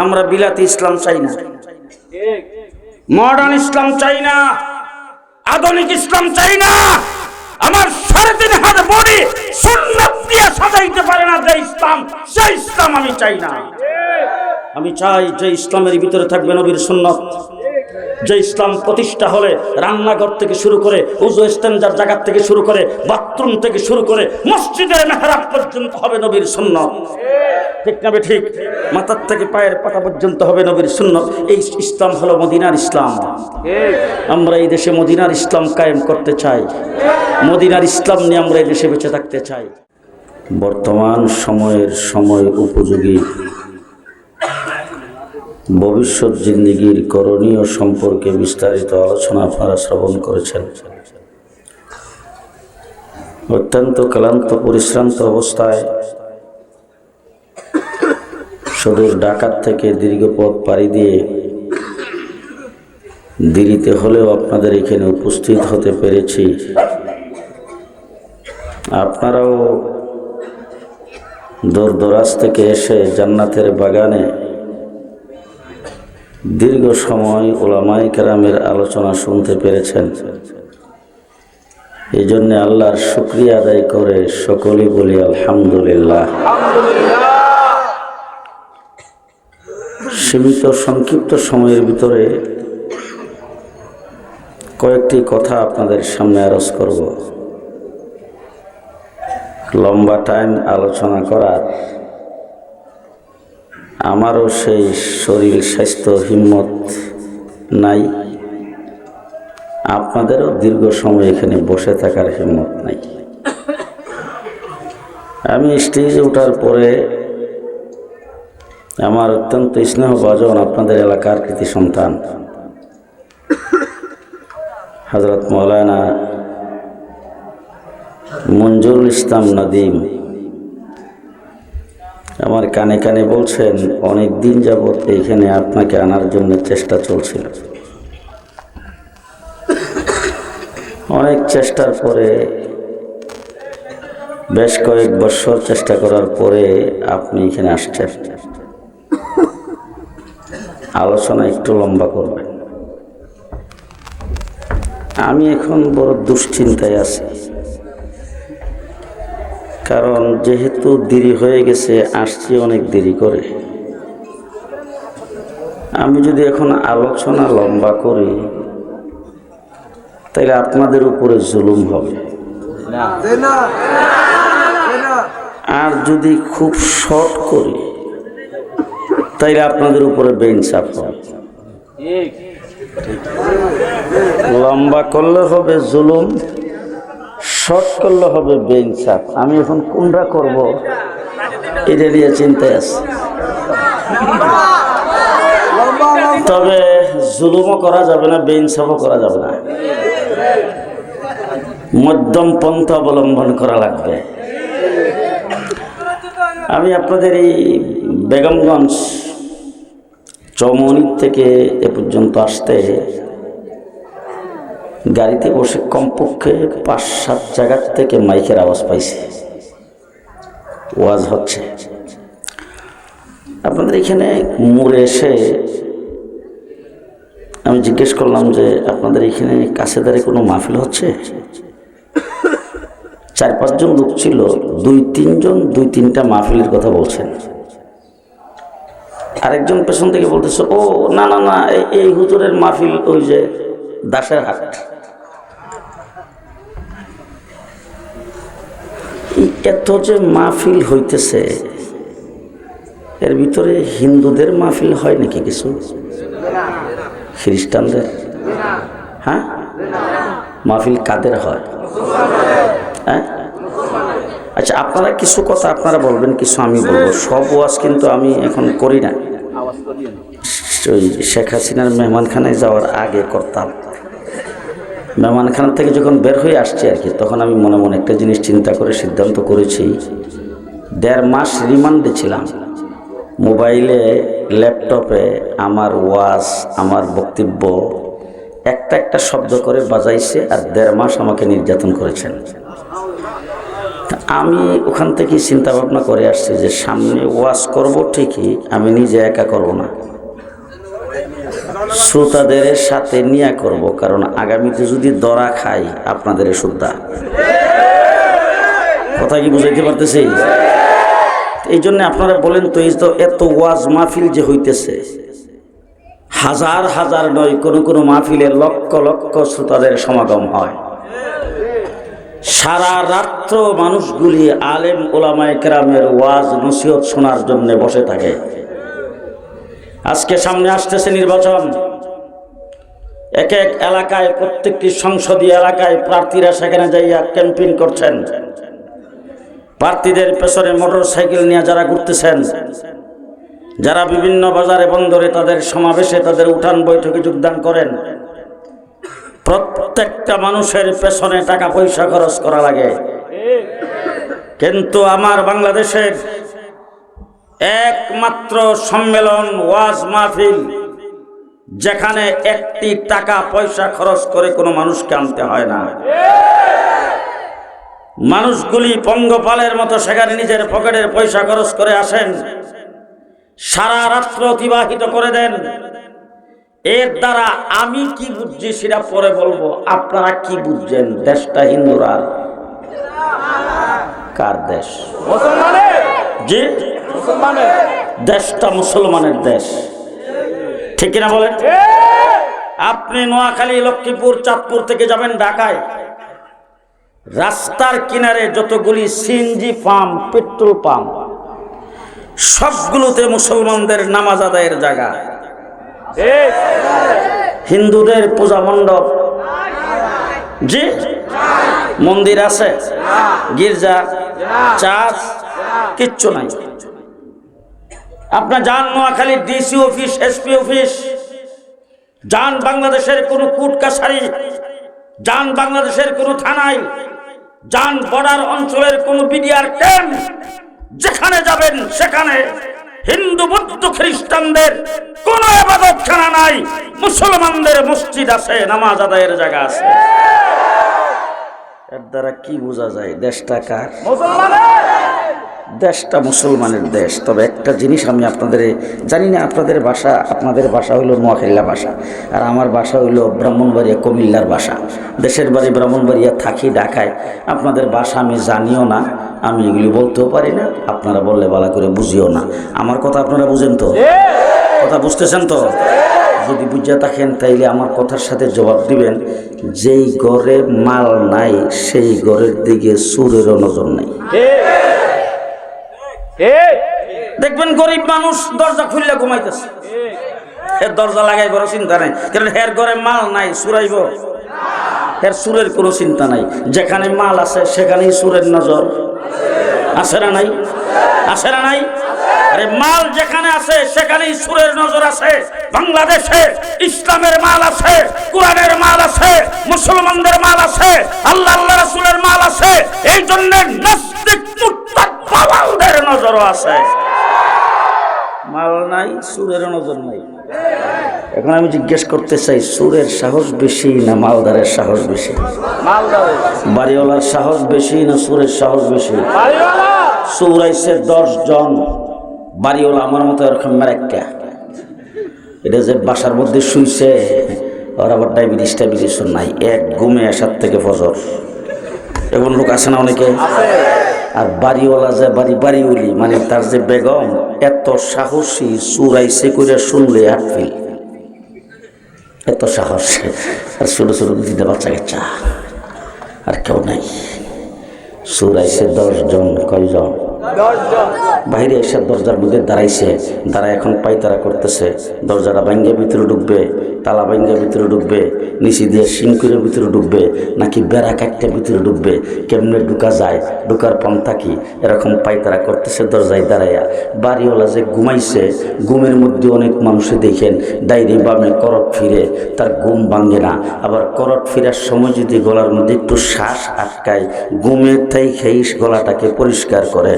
আমরা বিলাতি ইসলাম চাই না, মডার্ন ইসলাম চাই না, আধুনিক ইসলাম চাই না। আমার 3.5 হাত বডি সুন্নাত দিয়ে সাজাইতে পারে না যে ইসলাম, সেই ইসলাম আমি চাই না। আমি চাই যে ইসলামের ভিতরে থাকবে নবীর সুন্নাত, যে ইসলাম প্রতিষ্ঠা হলে রান্নাঘর থেকে শুরু করে উযু ইস্তেঞ্জার জায়গা থেকে শুরু করে বাথরুম থেকে শুরু করে মসজিদের মেহরাব পর্যন্ত হবে নবীর সুন্নাত। ঠিক না ঠিক? মাথার থেকে পায়ের পাতা পর্যন্ত হবে নবীর সুন্নাত। এই ইসলাম হলো মদিনার ইসলাম। আমরা এই দেশে মদিনার ইসলাম কায়েম করতে চাই, মদিনার ইসলাম নিয়ে আমরা এই দেশে বেঁচে থাকতে চাই। বর্তমান সময় উপযোগী ভবিষ্যৎ জিন্দেগির করণীয় সম্পর্কে বিস্তারিত আলোচনা আপনারা শ্রবণ করেছেন। অত্যন্ত ক্লান্ত পরিশ্রান্ত অবস্থায় সুদূর ঢাকার থেকে দীর্ঘ পথ পাড়ি দিয়ে দেরিতে হলেও আপনাদের এখানে উপস্থিত হতে পেরেছি। আপনারাও দূর দরাজ থেকে এসে জান্নাতের বাগানে দীর্ঘ সময় উলামায়ে কেরামের আলোচনা শুনতে পেরেছেন। এই জন্য আল্লাহর শুকরিয়া আদায় করে সকলেই বলি আলহামদুলিল্লাহ। সীমিত সংক্ষিপ্ত সময়ের ভিতরে কয়েকটি কথা আপনাদের সামনে আরজ করব। লম্বা টাইম আলোচনা করার আমারও সেই শরীর স্বাস্থ্য হিম্মত নাই, আপনাদেরও দীর্ঘ সময় এখানে বসে থাকার হিম্মত নাই। আমি স্টেজে ওঠার পরে আমার অত্যন্ত স্নেহভাজন আপনাদের এলাকার কৃতি সন্তান হযরত মাওলানা মঞ্জুরুল ইসলাম নাদিম আমার কানে কানে বলছেন, অনেক দিন যাবৎ এইখানে আপনাকে আনার জন্য চেষ্টা চলছিল। অনেক চেষ্টার পরে, বেশ কয়েক বছর চেষ্টা করার পরে আপনি এখানে আসছেন। আলোচনা একটু লম্বা করবেন। আমি এখন বড় দুশ্চিন্তায় আছি, কারণ যেহেতু দেরি হয়ে গেছে, আসছি অনেক দেরি করে। আমি যদি এখন আলোচনা লম্বা করি তাহলে আপনাদের উপরে জুলুম হবে, আর যদি খুব শর্ট করি তাইলে আপনাদের উপরে বেইনসাফ হবে। লম্বা করলে হবে জুলুম, শর্ট করলে হবে বেইনসাফ। আমি এখন কোনটা করব এটা নিয়ে চিন্তায় আছি। তবে জুলুমও করা যাবে না, বেইনসাফও করা যাবে না, মধ্যম পন্থা অবলম্বন করা লাগবে। আমি আপনাদের এই বেগমগঞ্জ চৌমনি থেকে এ পর্যন্ত আসতে গাড়িতে বসে কমপক্ষে 5-7 জায়গার থেকে মাইকের আওয়াজ পাইছি, ওয়াজ হচ্ছে। আপনাদের এখানে মোড়ে এসে আমি জিজ্ঞেস করলাম যে আপনাদের এখানে কাছে দাঁড়িয়ে কোনো মাহফিল হচ্ছে? 4-5 জন লোক ছিল, 2-3 জন 2-3টা মাহফিলের কথা বলছেন। আরেকজন পেছন থেকে বলতেছে, ও না না না, এই হুজুরের মাহফিল ওই যে দাসের হাট। এত যে মাহফিল হইতেছে, এর ভিতরে হিন্দুদের মাহফিল হয় নাকি কিছু? খ্রিস্টানদের? হ্যাঁ, মাহফিল কাদের হয়? হ্যাঁ, আচ্ছা, আপনারা কিছু কথা আপনারা বলবেন, কিছু আমি বলবো। সব ওয়াজ কিন্তু আমি এখন করি না, ওই শেখ হাসিনার মেহমানখানায় যাওয়ার আগে করতাম। মেহমানখানা থেকে যখন বের হয়ে আসছি আর কি, তখন আমি মনে মনে একটা জিনিস চিন্তা করে সিদ্ধান্ত করেছি, 1.5 মাস রিমান্ডে ছিলাম। মোবাইলে ল্যাপটপে আমার ওয়াজ, আমার বক্তব্য একটা একটা শব্দ করে বাজাইছে, আর 1.5 মাস আমাকে নির্যাতন করেছেন। আমি ওখান থেকে চিন্তা ভাবনা করে আসছি যে সামনে ওয়াজ করব ঠিকই, আমি নিজে একা করব না, শ্রোতাদের সাথে নিয়ে করব, কারণ আগামীতে যদি দরা খাই আপনাদের সুদ্ধা। কথা কি বুঝাইতে পারতেছি? এই জন্য আপনারা বলেন তো, এই তো এত ওয়াজ মাহফিল যে হইতেছে, হাজার হাজার নয়, কোন কোন মাহফিলে লক্ষ লক্ষ শ্রোতাদের সমাগম হয়, সারা রাত্র মানুষগুলি আলেম ওলামায়ে কেরামের ওয়াজ নসিহত শোনার জন্য বসে থাকে। আজকে সামনে আসতেছে নির্বাচন, এক এক এলাকায়, প্রত্যেকটি সংসদীয় এলাকায় প্রার্থীরা সেখানে যাইয়া ক্যাম্পেইন করছেন। প্রার্থীদের পেছনে মোটর সাইকেল নিয়ে যারা ঘুরতেছেন, যারা বিভিন্ন বাজারে বন্দরে তাদের সমাবেশে, তাদের উঠান বৈঠকে যোগদান করেন, প্রত্যেকটা মানুষের পেছনে টাকা পয়সা খরচ করা লাগে। কিন্তু আমার বাংলাদেশের একমাত্র সম্মেলন ওয়াজ মাহফিল, যেখানে একটি টাকা পয়সা খরচ করে কোনো মানুষকে আনতে হয় না। মানুষগুলি পঙ্গপালের মতো সেখানে নিজের পকেটের পয়সা খরচ করে আসেন, সারা রাত্র অতিবাহিত করে দেন। এর দ্বারা আমি কি বুঝছি সেটা পরে বলবো, আপনারা কি বুঝছেন? দেশটা হিন্দুরা কার দেশ? জি, দেশটা মুসলমানের দেশ, ঠিক কিনা বলেন? আপনি নোয়াখালী, লক্ষ্মীপুর, চাঁদপুর থেকে যাবেন ঢাকায়, রাস্তার কিনারে যতগুলি সিএনজি পাম্প, পেট্রোল পাম্প, সবগুলোতে মুসলমানদের নামাজ আদায়ের জায়গা। হিন্দুদের পূজা মণ্ডপ, জি, মন্দির আছে, গির্জা, চার্চ কিচ্ছু নাই। আপনার যান Noakhali DC office, SP office, যান বাংলাদেশের কোনো কোর্ট কাছারি, যান বাংলাদেশের কোনো থানায়, যান বর্ডার অঞ্চলের কোনো বিডিআর ক্যাম্প, যেখানে যাবেন সেখানে হিন্দু, বৌদ্ধ, খ্রিস্টানদের কোনো ইবাদতখানা নাই, মুসলমানদের মসজিদ আছে, নামাজ আদায়ের জায়গা আছে। এর দ্বারা কি বোঝা যায় দেশটা কার? দেশটা মুসলমানের দেশ। তবে একটা জিনিস আমি আপনাদের জানি না, আপনাদের ভাষা হইল নোয়াখালীর ভাষা, আর আমার ভাষা হইল ব্রাহ্মণবাড়িয়া কুমিল্লার ভাষা। দেশের বাড়ি ব্রাহ্মণবাড়িয়া, থাকি ঢাকায়। আপনাদের ভাষা আমি জানিও না, আমি এগুলি বলতেও পারি না, আপনারা বললে ভালো করে বুঝিও না। আমার কথা আপনারা বুঝেন তো? কথা বুঝতেছেন তো? যদি বুঝে থাকেন তাইলে আমার কথার সাথে জবাব দিবেন, যেই ঘরে মাল নাই সেই ঘরের দিকে চোরেরও নজর নাই। দেখবেন গরিব মানুষ দরজা খুললে ঘুমাইতেছে, এর দরজা লাগাই ঘরে চিন্তা নাই, কারণ এর ঘরে মাল নাই, চুরাইব, এর চুরের কোনো চিন্তা নাই। যেখানে মাল আছে সেখানেই চুরের নজর আছে না নাই? আছে না নাই? আরে মাল যেখানে আছে সেখানেই চুরের নজর আছে। বাংলাদেশে ইসলামের মাল আছে, কোরআনের মাল আছে, মুসলমানদের মাল আছে, আল্লাহ আল্লাহ রাসূলের মাল আছে। এই জন্য নাস্তিক মুরতাদ বাওয়ালদের নজরও আছে। মাল নাই, চুরের নজর নাই। এখন আমি জিজ্ঞেস করতে চাই, চুরের সাহস বেশি না মালদারের সাহস বেশি? বাড়িওয়ালার সাহস বেশি না চুরের সাহস বেশি? চোর আইছে 10 জন, বাড়িওয়ালা আমার মতো এরকম মেরেক্কা, এটা যে বাসার মধ্যে শুইছে, ওর আবার ডায়াবেটিস নাই, এক ঘুমে 7 থেকে ফজর। এমন লোক আছে না অনেকে? আর বাড়িওয়ালা যে বাড়িওয়ালি, মানে তার যে বেগম, এত সাহসী, চোর আইছে করে শুনলে হাঁটফিল, এত সাহস। আর ছোট ছোট দিতে বাচ্চা কাচ্চা, আর কেউ নাই। চোর আইছে 10 জন। কয়জন? 10 জন। বাইরে এসে দরজার মধ্যে দাঁড়াইছে, দাঁড়ায় এখন পায়তারা করতেছে। দরজাটা ভাঙ্গে ভিতরে ঢুকবে, তালা ভাঙ্গে ভিতরে ঢুকবে, নিচে দিয়ে সিংকুরের ভিতরে ঢুকবে, নাকি বেড়া কাটতে ভিতরে ঢুকবে, কেমনে ঢুকা যায়, ঢুকার পন্থা কি, এরকম পায়তারা করতেছে দরজায় দাঁড়াইয়া। বাড়িওয়ালা যে ঘুমাইছে, ঘুমের মধ্যে অনেক মানুষে দেখেন ডাইনি বামে করট ফিরে, তার ঘুম ভাঙে না। আবার করট ফিরার সময় যদি গলার মধ্যে একটু শ্বাস আটকায়, ঘুমের তাই খেয়ে গলাটাকে পরিষ্কার করে।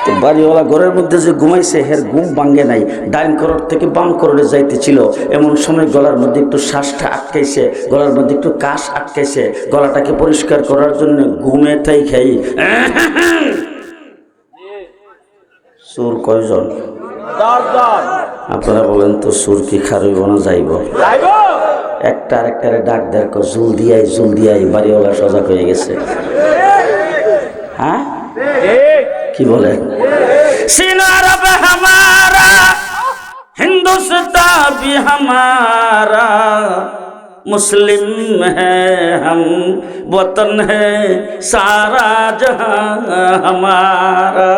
তো বাড়িওয়ালা ঘরের মধ্যে যে ঘুমাইছে হের ঘুম ভাঙ্গে নাই, ডাইন করোড় থেকে বাম করোড়ে যাইতেছিল, এমন সময় গলার মধ্যে একটু শ্বাসটা আটকাইছে, গলার মধ্যে একটু কাশ আটকাইছে, গলাটাকে পরিষ্কার করার জন্য ঘুমে তাই খাই। সুর কয়জন? আপনারা বলেন তো, সুর কি খারইব না যাইব? একটা আরেকটারে ডাক দেয়, জুল দিয়াই বাড়িওয়ালা সজাগ হয়ে গেছে। হ্যাঁ, কি বলেন? সিনার আব হামারা, হিন্দুস্তান भी हमारा, मुस्लिम है हम, वतन है सारा जहां हमारा।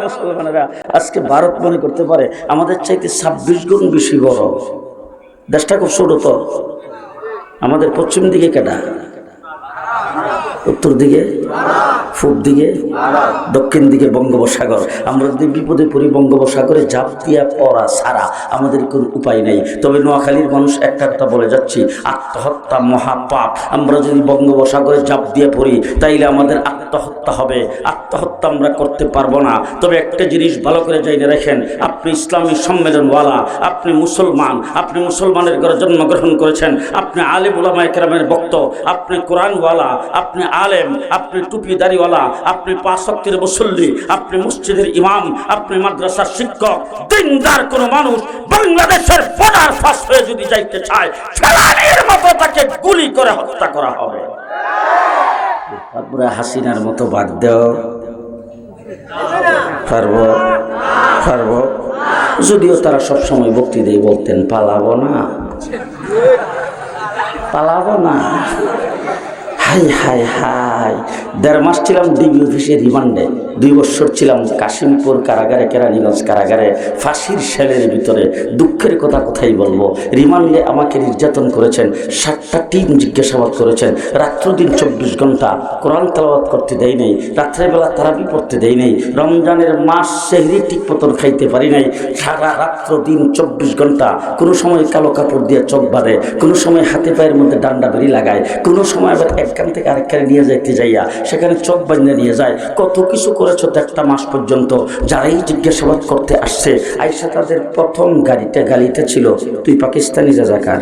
মুসলমানেরা, আজকে ভারত মনে করতে পারে আমাদের চাইতে 26 গুণ বেশি বড়। দেশটা খুব ছোট তো। আমাদের পশ্চিম দিকে কেটা, উত্তর দিকে, পূব দিকে, দক্ষিণ দিকে বঙ্গোপসাগর। আমরা যদি বিপদে পড়ি বঙ্গোপসাগরে ঝাঁপ দিয়া পড়া ছাড়া আমাদের কোনো উপায় নেই। তবে নোয়াখালীর মানুষ একটা কথা বলে যাচ্ছি, আত্মহত্যা মহাপাপ। আমরা যদি বঙ্গোপসাগরে ঝাঁপ দিয়ে পড়ি তাইলে আমাদের আত্মহত্যা হবে। আত্মহত্যা আমরা করতে পারবো না। তবে একটা জিনিস ভালো করে জেনে রাখেন, আপনি ইসলামী সম্মেলনওয়ালা, আপনি মুসলমান, আপনি মুসলমানের ঘরে জন্মগ্রহণ করেছেন, আপনি আলেম উলামায়ে কেরামের ভক্ত, আপনি কোরআনওয়ালা, আপনি আলেম, আপনি টুপিদারিওয়ালা, আপনি 5 ওয়াক্তের মুসল্লি, আপনি মসজিদের ইমাম, আপনি মাদ্রাসার শিক্ষক, দিনদার কোন মানুষ বাংলাদেশের বর্ডার পাস হয়ে যদি যাইতে চায়, ফেলানির মতো তাকে গুলি করে হত্যা করা হবে। তারপরে হাসিনার মতো বাদ দেও পারবো? যদিও তারা সবসময় বক্তৃতায় বলতেন পালাবো না। হাই হাই হাই, 1.5 মাস ছিলাম ডিবি অফিসে রিমান্ডে, 2 বছর ছিলাম কাশিমপুর কারাগারে, কেরানীগঞ্জ কারাগারে, ফাঁসির সেলের ভিতরে। দুঃখের কথা কোথায় বলবো, রিমান্ডে আমাকে নির্যাতন করেছেন, 7টা টিম জিজ্ঞাসাবাদ করেছেন, রাত্র দিন 24 ঘন্টা কোরআন তেলাওয়াত করতে দেয় নাই, রাত্রেবেলা তারাবি পড়তে দেয় নাই, রমজানের মাস সেহরি ঠিক মতন খাইতে পারি নাই, সারা রাত্র দিন 24 ঘন্টা। কোনো সময় কালো কাপড় দিয়ে চোখ বাঁধে, কোনো সময় হাতে পায়ের মধ্যে ডান্ডা বেরি লাগায়, কোনো সময় আবার একখান থেকে আরেকখানে নিয়ে যাইতে যাইয়া সেখানে চোখ বাঁধে নিয়ে যায়। কত কিছু করেছ তো 1টা মাস পর্যন্ত। যারাই জিজ্ঞাসাবাদ করতে আসছে, আইসা তাদের প্রথম গালিটা ছিল, তুই পাকিস্তানি রাজাকার,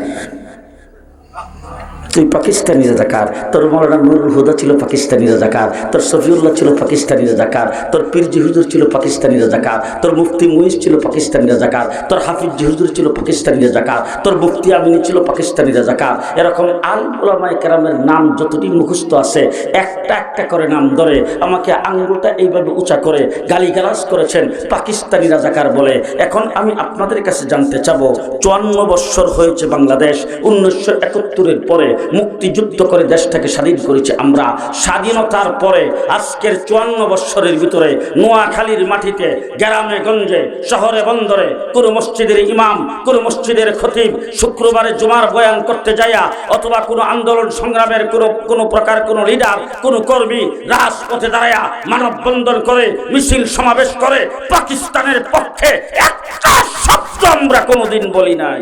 তুই পাকিস্তানি রাজাকার। তোর মৌলানা নুরুল হুদা ছিল পাকিস্তানি রাজাকার, তোর শফিউল্লাহ ছিল পাকিস্তানি রাজাকার, তোর পীরজি হুজুর ছিল পাকিস্তানি রাজাকার, তোর মুফতি মুইজ ছিল পাকিস্তানি রাজাকার, তোর হাফিজি হুজুর ছিল পাকিস্তানি রাজাকার, তোর মুফতি আমিনী ছিল পাকিস্তানি রাজাকার। এরকম আলেম উলামায়ে কেরামের নাম যতটি মুখস্থ আছে, একটা একটা করে নাম ধরে আমাকে আঙ্গুলটা এইভাবে উঁচা করে গালিগালাজ করেছেন পাকিস্তানি রাজাকার বলে। এখন আমি আপনাদের কাছে জানতে চাবো, 54 বৎসর হয়েছে বাংলাদেশ, 1971-এর পরে মুক্তিযুদ্ধ করে দেশটাকে স্বাধীন করেছে আমরা। স্বাধীনতার পরে আজকের 54 বৎসরের ভিতরে নোয়াখালীর মাটিতে, গ্রামে গঞ্জে, শহরে বন্দরে কোন মসজিদের ইমাম, কোন মসজিদের খতিব শুক্রবারে জুমার বয়ান করতে যায়া, অথবা কোনো আন্দোলন সংগ্রামের কোনো প্রকার কোনো লিডার, কোনো কর্মী রাজপথে দাঁড়ায়া মানববন্ধন করে, মিছিল সমাবেশ করে পাকিস্তানের পক্ষে একটা শব্দ আমরা কোনোদিন বলি নাই।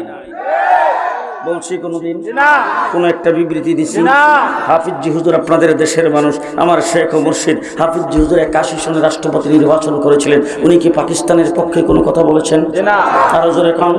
বলছি কোনোদিন না, কোনো একটা বিবৃতি দিছি না। হাফিজি হুজুর আপনাদের দেশের মানুষ, আমার শেখ ও মুর্শিদ হাফিজি হুজুর 81 সনে রাষ্ট্রপতি নির্বাচন করেছিলেন। উনি কি পাকিস্তানের পক্ষে কোনো কথা বলেছেন? আরো জোরে কান।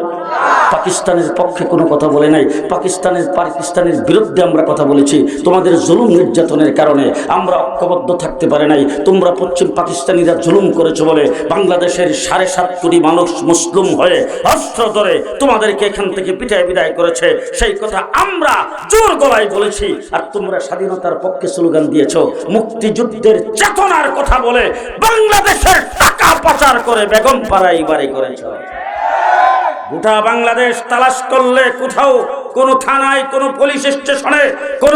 পাকিস্তানের পক্ষে কোনো কথা বলে নাই, পাকিস্তানের বিরুদ্ধে আমরা কথা বলেছি। তোমাদের জুলুম নির্যাতনের কারণে আমরা ঐক্যবদ্ধ থাকতে পারে নাই। তোমরা পশ্চিম পাকিস্তানিরা জুলুম করেছো বলে বাংলাদেশের 7.5 কোটি মানুষ মুসলিম হয়ে অস্ত্র ধরে তোমাদেরকে এখান থেকে পিটায় বিদায় করেছে। সেই কথা আমরা জোর গলায় বলেছি, আর তোমরা স্বাধীনতার পক্ষে স্লোগান দিয়েছো। মুক্তিযুদ্ধের চেতনার কথা বলে বাংলাদেশের টাকা পাচার করে বেগম পাড়ায় বাড়ি করেছো। গোটা বাংলাদেশ তালাশ করলে কোথাও, কোন থানায়, কোন পুলিশ স্টেশনে, কোন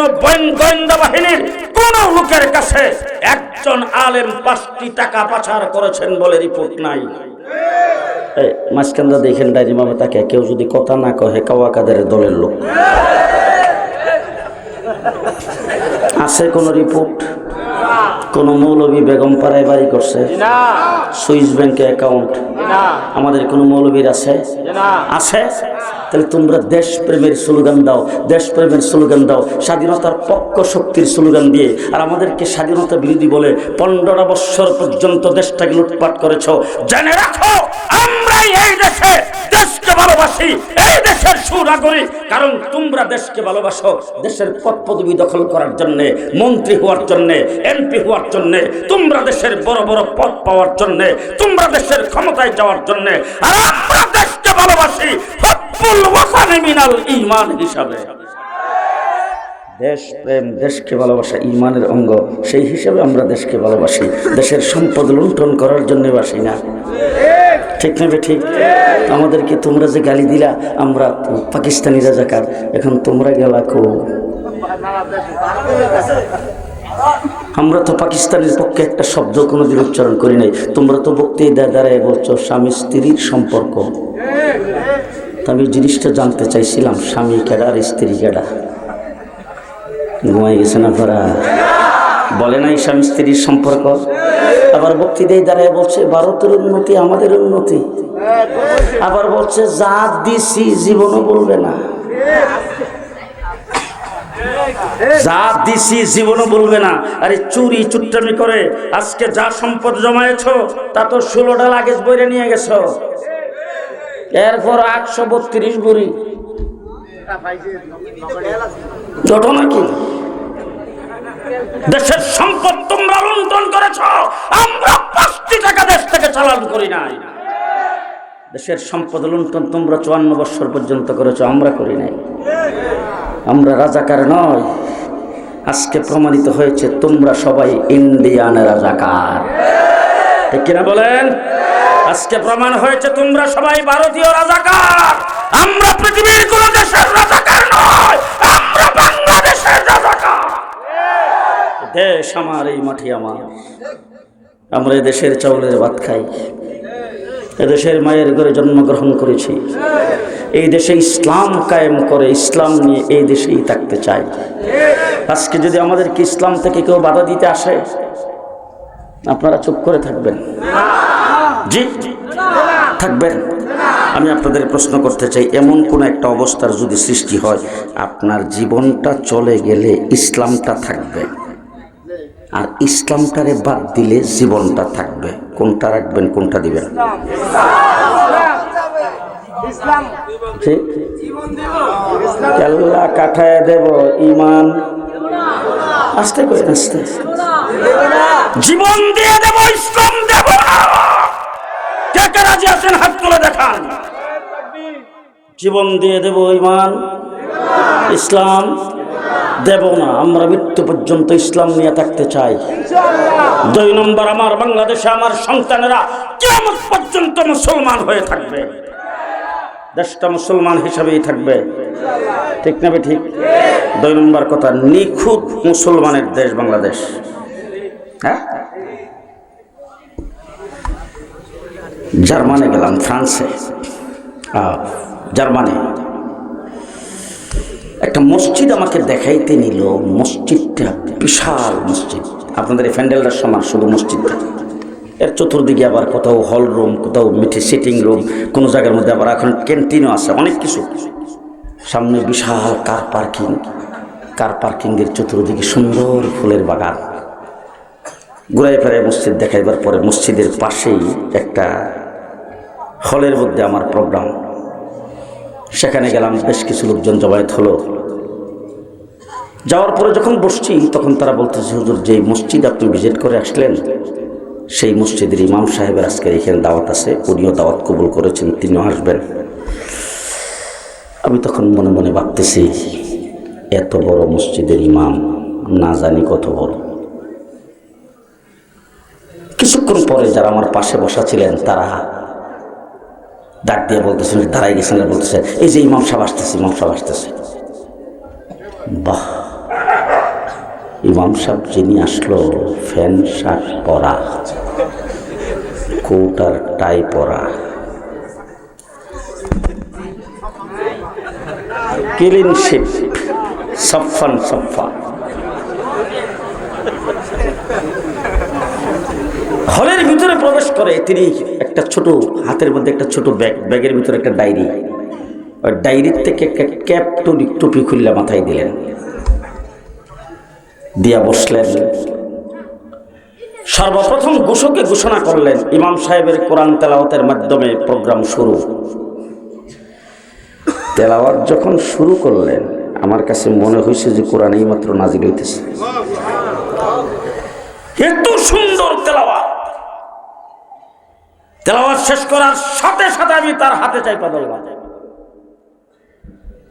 গোয়েন্দা বাহিনীর কোন লোকের কাছে একজন আলেম 5টি টাকা পাচার করেছেন বলে রিপোর্ট নাই। মাঝখানটা দেখেন ডাইরি মামে তাকে, কেউ যদি কথা না কহে কাওয়া কাদের দলের লোক আছে? কোন রিপোর্ট কোন মৌলবী বেগম পাড়ায় বাড়ি করছে? সুইস ব্যাংকে অ্যাকাউন্ট? আমাদের কোন মৌলবীর আছে? আছে? তাহলে তোমরা দেশপ্রেমের স্লোগান দাও, দেশপ্রেমের স্লোগান দাও, স্বাধীনতার পক্ষ শক্তির স্লোগান দিয়ে, আর আমাদেরকে স্বাধীনতা বিরোধী বলে 15 বৎসর পর্যন্ত দেশটাকে লুটপাট করেছ। জেনে রাখো, আমরাই এই দেশে দেশকে ভালোবাসি, এই দেশের সুনাগরিক। কারণ তোমরা দেশকে ভালোবাসো দেশের পদ পদবি দখল করার জন্যে, মন্ত্রী হওয়ার জন্যে, এমপি হওয়ার জন্যে, তোমরা দেশের বড় বড় পদ পাওয়ার জন্যে, তোমরা দেশের ক্ষমতায় যাওয়ার জন্যে। আর আমরা দেশকে ভালোবাসি হুব্বুল ওয়াতানি মিনাল ঈমান হিসাবে। দেশ প্রেম, দেশকে ভালোবাসা ঈমানের অঙ্গ, সেই হিসাবে আমরা দেশকে ভালোবাসি। দেশের সম্পদ লুণ্ঠন করার জন্য বাসি না। ঠিক নেবে ঠিক? আমাদেরকে তোমরা যে গালি দিলা আমরা পাকিস্তানি রাজাকার, এখন তোমরা গেলা কো? আমরা তো পাকিস্তানের পক্ষে একটা শব্দ কোনোদিন উচ্চারণ করি নাই। তোমরা তো বক্তৃতায় দাঁড়ায় বলছো স্বামী স্ত্রীর সম্পর্ক। আমি জিনিসটা জানতে চাইছিলাম, স্বামী কেডা আর স্ত্রী কেডা? ঘুমাই গেছে না আপনারা? বলে নাই স্বামী স্ত্রীর সম্পর্ক। আবার বক্তৃতায় দাঁড়ায় বলছে ভারতের উন্নতি আমাদের উন্নতি। আবার বলছে জাত দিছি জীবনও বলবে না, জাত দিছি জীবনও বলবে না। আরে চুরি চুট্টামি করে আজকে যা সম্পদ জমায়েছ তা তো 16টা লাগেজ বইরে নিয়ে গেছ। এরপর 832 বুড়ি ঘটনা কি? দেশের সম্পদ তোমরা লুণ্ঠন করেছ, আমরা 5টি টাকা দেশ থেকে চালান করি নাই। দেশের সম্পদ লুণ্ঠন তোমরা 54 বছর পর্যন্ত করেছ, আমরা করি নাই। আমরা রাজাকার নয়। আজকে প্রমাণিত হয়েছে তোমরা সবাই ইন্ডিয়ান রাজাকার। ঠিক কিনা বলেন? আজকে প্রমাণ হয়েছে তোমরা সবাই ভারতীয় রাজাকার। আমরা পৃথিবীর কোন দেশের রাজাকার নয়, আমরা বাংলাদেশের রাজাকার। দেশ আমার, এই মাটি আমার। আমরা এই দেশের চাউলের ভাত খাই, এদেশের মায়ের ঘরে জন্মগ্রহণ করেছি। এই দেশে ইসলাম কায়েম করে, ইসলাম নিয়ে এই দেশেই থাকতে চাই। আজকে যদি আমাদেরকে ইসলাম থেকে কেউ বাধা দিতে আসে, আপনারা চুপ করে থাকবেন? জি থাকবেন? আমি আপনাদের প্রশ্ন করতে চাই, এমন কোন একটা অবস্থার যদি সৃষ্টি হয়, আপনার জীবনটা চলে গেলে ইসলামটা থাকবে, আর ইসলামটারে বাদ দিলে জীবনটা থাকবে, কোনটা রাখবেন, কোনটা দিবেন? আল্লাহ কাঠায় দেব ঈমান, আস্তে করে আস্তে, জীবন দিয়ে দেব, ইসলাম দেব না। কে কে রাজি আছেন হাত তুলে দেখান। জীবন দিয়ে দেব, ঈমান ইসলাম দেব না। আমরা মৃত্যু পর্যন্ত ইসলাম নিয়ে থাকতে চাই। 2 নম্বর, আমার বাংলাদেশে আমার সন্তানেরা কিয়ামত পর্যন্ত মুসলমান হয়ে থাকবে, দেশটা মুসলমান হিসাবেই থাকবে। ঠিক না ঠিক? 2 নম্বর কথা, নিখুঁত মুসলমানের দেশ বাংলাদেশ। হ্যাঁ, জার্মানি গেলাম, ফ্রান্সে, জার্মানি একটা মসজিদ আমাকে দেখাইতে নিল। মসজিদটা বিশাল মসজিদ, আপনাদের এই প্যান্ডেলটার সমান, শুধু মসজিদটা। এর চতুর্দিকে আবার কোথাও হল রুম, কোথাও মিঠে সিটিং রুম, কোনো জায়গার মধ্যে আবার এখন ক্যান্টিনও আছে, অনেক কিছু। সামনে বিশাল কার পার্কিং, কার পার্কিংয়ের চতুর্দিকে সুন্দর ফুলের বাগান। ঘুরাই ফেরাই মসজিদ দেখাইবার পরে মসজিদের পাশেই একটা হলের মধ্যে আমার প্রোগ্রাম। সেখানে গেলাম, বেশ কিছু লোকজন জমায়েত হলো। যাওয়ার পরে যখন বসছি তখন তারা বলতেছে, হুজুর যেই মসজিদ আপনি ভিজিট করে আসলেন সেই মসজিদের ইমাম সাহেবের আজকের এখানে দাওয়াত আছে, উনিও দাওয়াত কবুল করেছেন, তিনিও আসবেন। আমি তখন মনে মনে ভাবতেছি, এত বড় মসজিদের ইমাম, না জানি কত বড়। কিছুক্ষণ পরে যারা আমার পাশে বসা ছিলেন তারা ডাক দিয়ে বলতেছেন, দাঁড়াই গেছেন, বলতেছে এই যে ইমাম সাহেব আসতেছে, ইমাম সাহেব আসতেছে। বাহ, ইমাম সাহেব যিনি আসলো, ফ্যান শার্ট পরা, কোট আর টাই পরা, ক্লিন শেপ, সফান সফা। প্রবেশ করে তিনি একটা ছোট হাতের মধ্যে একটা ছোট ব্যাগের ভিতরে একটা ডায়েরি, ওই ডায়েরির থেকে একটা ক্যাপ টুপি খুললে মাথায় দিলেন, দিয়া বসলেন। সর্বপ্রথম ঘোষকে ঘোষণা করলেন, ইমাম সাহেবের কোরআন তেলাওয়াতের মাধ্যমে প্রোগ্রাম শুরু। তেলাওয়াত যখন শুরু করলেন আমার কাছে মনে হয়েছে যে কোরআন এই মাত্র নাজিল হইতেছে। এত সুন্দর তেলাওয়াত। তেলাওয়াত শেষ করার সাথে সাথে আমি তার হাতে চাইপা ধরলাম,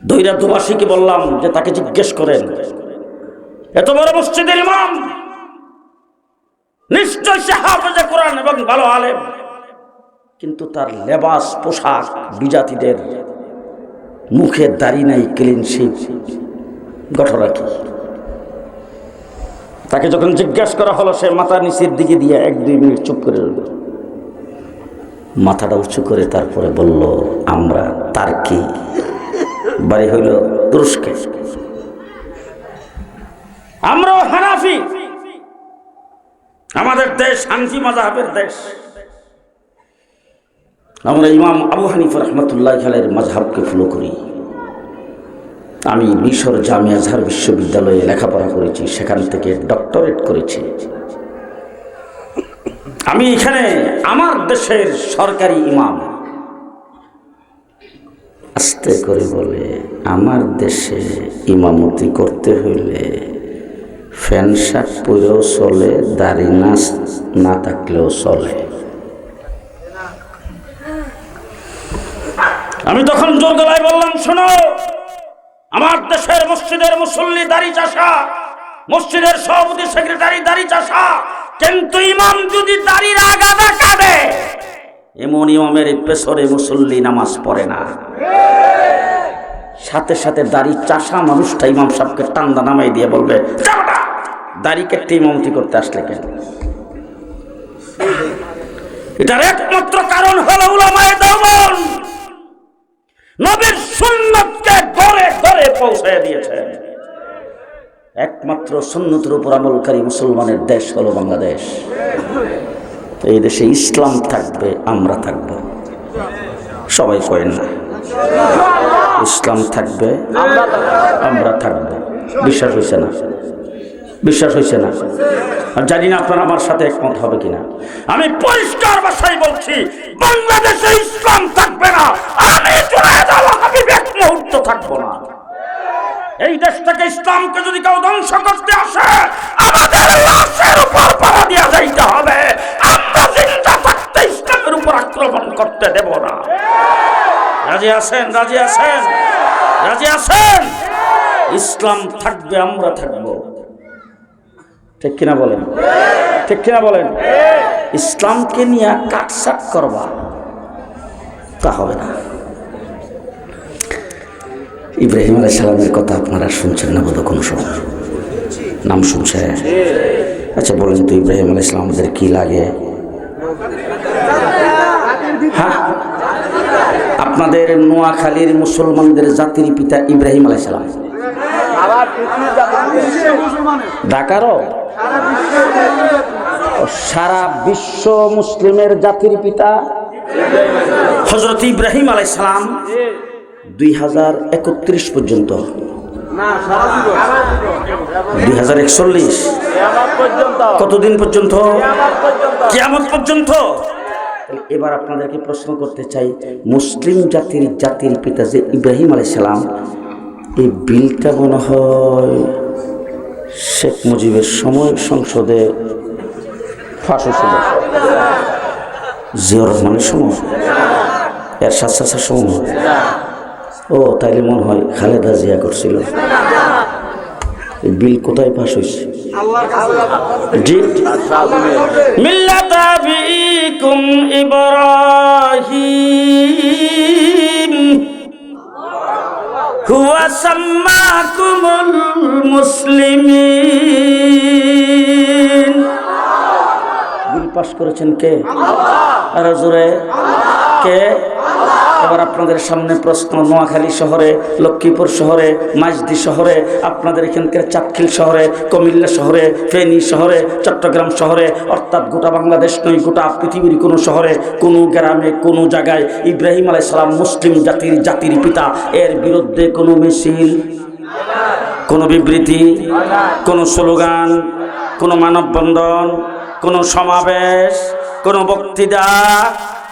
দইরা দুবাসীকে বললাম যে তাকে জিজ্ঞেস করেন, এত বড় মসজিদের ইমাম, নিশ্চয় সে হাফেজে কোরআন এবং ভালো আলেম, কিন্তু তার লেবাস পোশাক বিজাতিদের, মুখে দাড়ি নাই, ক্লিন শেভ, ঘটনা কি? তাকে যখন জিজ্ঞাসা করা হলো সে মাথা নিচের দিকে দিয়ে 1-2 মিনিট চুপ করে রইল, মাথাটা উঁচু করে তারপরে বলল, আমরা তার কি বাড়ি হইল তুরস্কে, আমরাও হানাফি, আমাদের দেশ হানফি মাযহাবের দেশ, আমরা ইমাম আবু হানিফা রাহমাতুল্লাহ আলাইহির মাযহাবকে ফলো করি। আমি মিশর জামিয়া আজহার বিশ্ববিদ্যালয়ে লেখাপড়া করেছি, সেখান থেকে ডক্টরেট করেছি। আমি এখানে আমার দেশের সরকারি ইমাম। আস্তে করে বলে, আমার দেশে ইমামতি করতে হইলে ফ্যান শার্ট পরেও চলে, দাড়ি না থাকলেও চলে। আমি তখন জোর গলায় বললাম, শোনো, আমার দেশের মসজিদের মুসল্লি দাড়ি চাষা, মসজিদের সভাপতি সেক্রেটারি দাড়ি চাষা, কিন্তু ইমাম যদি দাড়ির আগাদা কাটে, এমন ইমামের পেছনে মুসল্লি নামাজ পড়ে না। সাথে সাথে দাড়ি চাষা মানুষটা ইমাম সাহেবকে টান্দা নামাই দিয়ে বলবে, দাড়ি কেটে ইমামতি করতে আসলে কেন? এটার একমাত্র কারণ হলো উলামায়ে দেওবন্দ নবীর সুন্নাতকে ঘরে ঘরে পৌঁছে দিয়েছে। একমাত্র সুন্নতের উপর আমলকারী মুসলমানের দেশ হলো বাংলাদেশ। এই দেশে ইসলাম থাকবে, আমরা থাকবো। সবাই কয়েন না, ইসলাম থাকবে, আমরা থাকবো। বিশ্বাস হয়েছে না? বিশ্বাস হয়েছে না? আমি জানি না আপনারা আমার সাথে একমত হবে কিনা। আমি পরিষ্কার ভাষায় বলছি, বাংলাদেশে ইসলাম থাকবে না, আমি জুনায়েদ আল হাবিব এক মুহূর্ত থাকবো না। এই দেশ থেকে ইসলামকে যদি কেউ ধ্বংস করতে আসে, আমাদের লাশের উপর পাড়া দিয়া যাইতে হবে। আমরা জিন্দা থাকতে ইসলামের উপর আক্রমণ করতে দেব না। রাজি আছেন? রাজি আছেন? রাজি আছেন? ইসলাম থাকবে, আমরা থাকবো। ঠিক কিনা বলেন? ঠিক কিনা বলেন? ইসলামকে নিয়ে কাটসাট করবা, তা হবে না। ইব্রাহিম আলাইহিস সালামের কথা আপনারা শুনছেন না বোধ কোনো সময়? নাম শুনছে? আচ্ছা বলেন তো, ইব্রাহিম আলাইহিস সালাম আমাদের কি লাগে? হ্যাঁ, আপনাদের নোয়াখালীর মুসলমানদের জাতির পিতা ইব্রাহিম আলাইহিস সালাম। ঢাকারও সারা বিশ্ব মুসলিমের জাতির পিতা হযরত ইব্রাহিম আলাইহিস সালাম 2031 পর্যন্ত, 2041 কতদিন পর্যন্ত? কিয়ামত পর্যন্ত। এবার আপনাদেরকে প্রশ্ন করতে চাই, মুসলিম জাতির পিতা যে ইব্রাহিম আলাইহিস সালাম, এই বিলটা মনে হয় শেখ মুজিবের সময় সংসদে পাস হয়েছিল, জিয়াউর রহমানের সময়, এরশাদ চাচার সময়। ও তাইলে মনে হয় খালেদা জিয়া করছিল। বিল কোথায় পাস হয়েছে? জি, মিল্লাত আবিকুম ইব্রাহিম হুয়া সাম্মাকুমুল মুসলিমিন। বিল পাস করেছেন কে? আরো জোরে, কে? এবার আপনাদের সামনে প্রশ্ন, নোয়াখালী শহরে, লক্ষ্মীপুর শহরে, মাইজদি শহরে, আপনাদের এখানকার চাটখিল শহরে, কুমিল্লা শহরে, ফেনী শহরে, চট্টগ্রাম শহরে, অর্থাৎ গোটা বাংলাদেশ নয়, গোটা পৃথিবীর কোনো শহরে, কোনো গ্রামে, কোনো জায়গায় ইব্রাহিম আলাইহিস সালাম মুসলিম জাতির পিতা, এর বিরুদ্ধে কোনো মিছিল, কোনো বিবৃতি, কোনো স্লোগান, কোনো মানববন্ধন, কোনো সমাবেশ, কোনো বক্তৃতা,